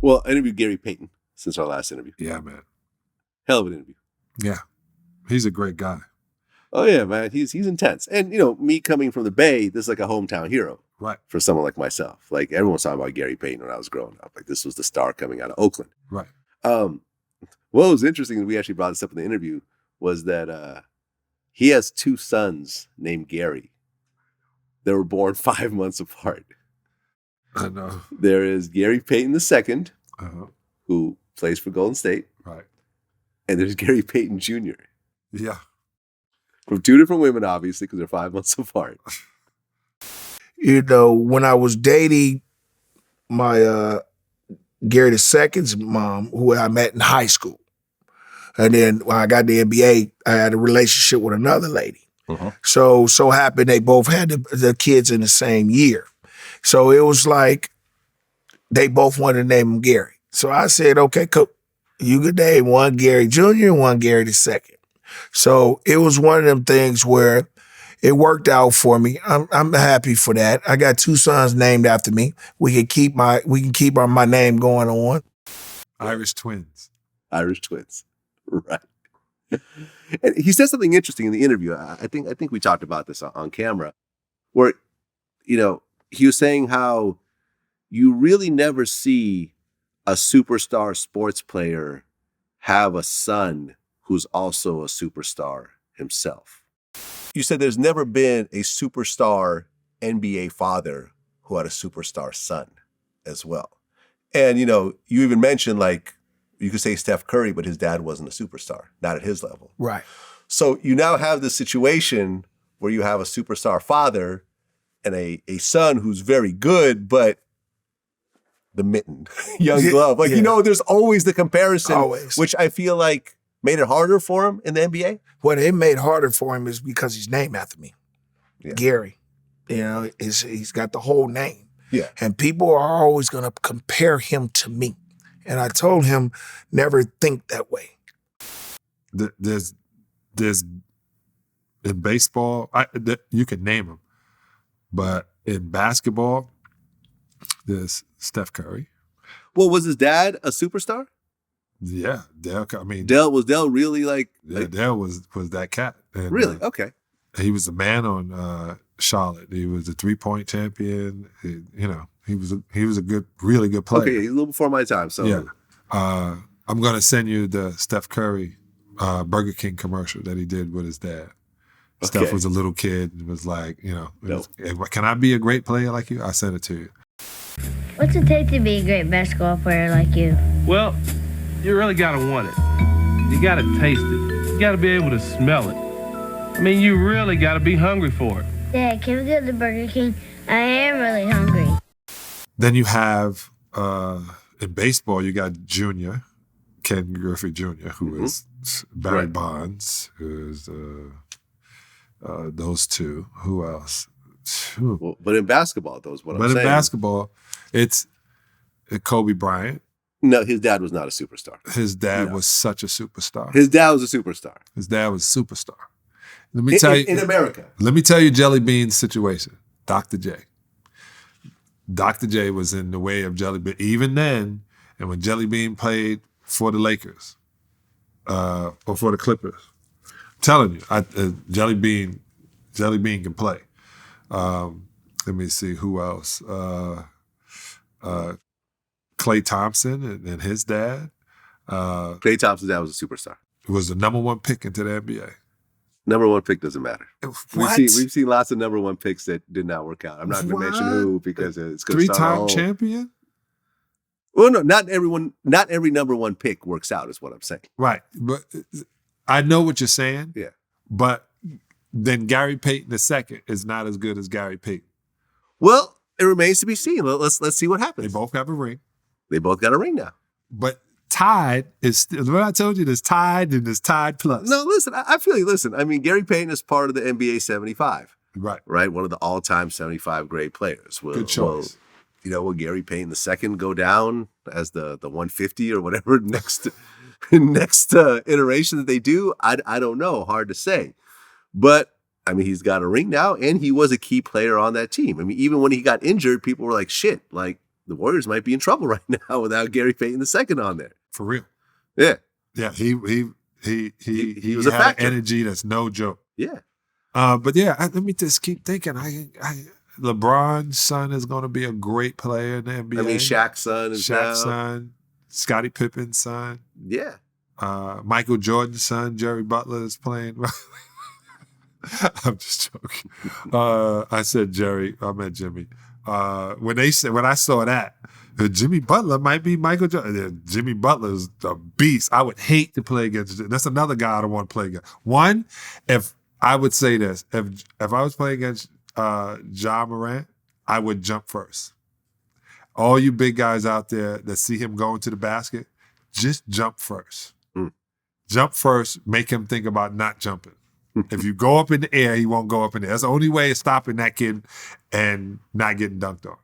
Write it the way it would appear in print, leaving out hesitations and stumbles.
Well, I interviewed Gary Payton since our last interview. Yeah, man. Hell of an interview. Yeah. He's a great guy. Oh, yeah, man. He's intense. And, me coming from the Bay, this is like a hometown hero. Right. For someone like myself. Like, everyone was talking about Gary Payton when I was growing up. Like, this was the star coming out of Oakland. Right. What was interesting, and we actually brought this up in the interview, was that he has 2 sons named Gary. They were born 5 months apart. I know. There is Gary Payton II, who plays for Golden State. Right. And there's Gary Payton Jr. Yeah. From 2 different women, obviously, because they're 5 months apart. When I was dating my Gary II's mom, who I met in high school, and then when I got the NBA, I had a relationship with another lady. So happened they both had the kids in the same year. So it was like they both wanted to name him Gary. So I said, okay, cool. You could name one Gary Jr. and one Gary II. So it was one of them things where it worked out for me. I'm happy for that. I got 2 sons named after me. We can keep my name going on. Irish twins. Irish twins. Right. And he said something interesting in the interview. I think we talked about this on camera, where, he was saying how you really never see a superstar sports player have a son who's also a superstar himself. You said there's never been a superstar NBA father who had a superstar son as well. And, you even mentioned, like, you could say Steph Curry, but his dad wasn't a superstar, not at his level. Right. So you now have this situation where you have a superstar father and a son who's very good, but the mitten, young glove. Like, there's always the comparison, which I feel like made it harder for him in the NBA. What it made harder for him is because he's named after me. Yeah. Gary. He's got the whole name. Yeah. And people are always going to compare him to me. And I told him, never think that way. There's in baseball, you can name them, but in basketball, there's Steph Curry. Well, was his dad a superstar? Yeah, Dell. Was Dell really like? Yeah, Dell was that cat. And, really? Okay. He was the man on Charlotte. He was a 3-point champion. He was a really good player. Okay, he's a little before my time. So yeah, I'm gonna send you the Steph Curry Burger King commercial that he did with his dad. Okay. Steph was a little kid and was like, can I be a great player like you? I sent it to you. What's it take to be a great basketball player like you? Well, you really gotta want it. You gotta taste it. You gotta be able to smell it. You really gotta be hungry for it. Dad, can we go to Burger King? I am really hungry. Then you have, in baseball, you got Junior, Ken Griffey Jr., who is Barry Bonds, who is those two. Who else? Well, but in basketball, I'm saying. But in basketball, it's Kobe Bryant. No, his dad was not a superstar. His dad was such a superstar. His dad was a superstar. Let me tell you. In America. Let me tell you Jelly Bean's situation. Dr. J. Dr. J was in the way of Jelly Bean. Even then, and when Jelly Bean played for the Lakers, or for the Clippers, I'm telling you, Jelly Bean can play. Let me see who else. Klay Thompson and his dad. Klay Thompson's dad was a superstar. Was the number 1 pick into the NBA. Number 1 pick doesn't matter. What? We've seen lots of number 1 picks that did not work out. I'm not going to mention who because it's going to 3-time champion? Well, no, not every number 1 pick works out is what I'm saying. Right. But I know what you're saying. Yeah. But then Gary Payton II is not as good as Gary Payton. Well, it remains to be seen. Let's see what happens. They both have a ring. They both got a ring now. But tied is, what I told you, there's tied and there's tied plus. No, listen, I feel you. Listen, Gary Payton is part of the NBA 75. Right. Right? One of the all-time 75 great players. Good choice. Will Gary Payton II go down as the 150 or whatever next iteration that they do? I don't know. Hard to say. But, he's got a ring now, and he was a key player on that team. Even when he got injured, people were like, shit, like, the Warriors might be in trouble right now without Gary Payton II on there. For real. Yeah. Yeah, he was a had factor. an energy that's no joke. Yeah. But yeah, let me just keep thinking. LeBron's son is going to be a great player in the NBA. I mean, Shaq's son is now. Shaq's son, Scottie Pippen's son, Yeah. Michael Jordan's son, Jerry Butler is playing. I'm just joking. I said Jerry. I meant Jimmy. When I saw that, Jimmy Butler might be Michael Jordan. Jimmy Butler's a beast. I would hate to play against. That's another guy I don't want to play against. One, if I would say this, if I was playing against Ja Morant, I would jump first. All you big guys out there that see him going to the basket, just jump first. Jump first. Make him think about not jumping. If you go up in the air, he won't go up in the air. That's the only way of stopping that kid and not getting dunked on.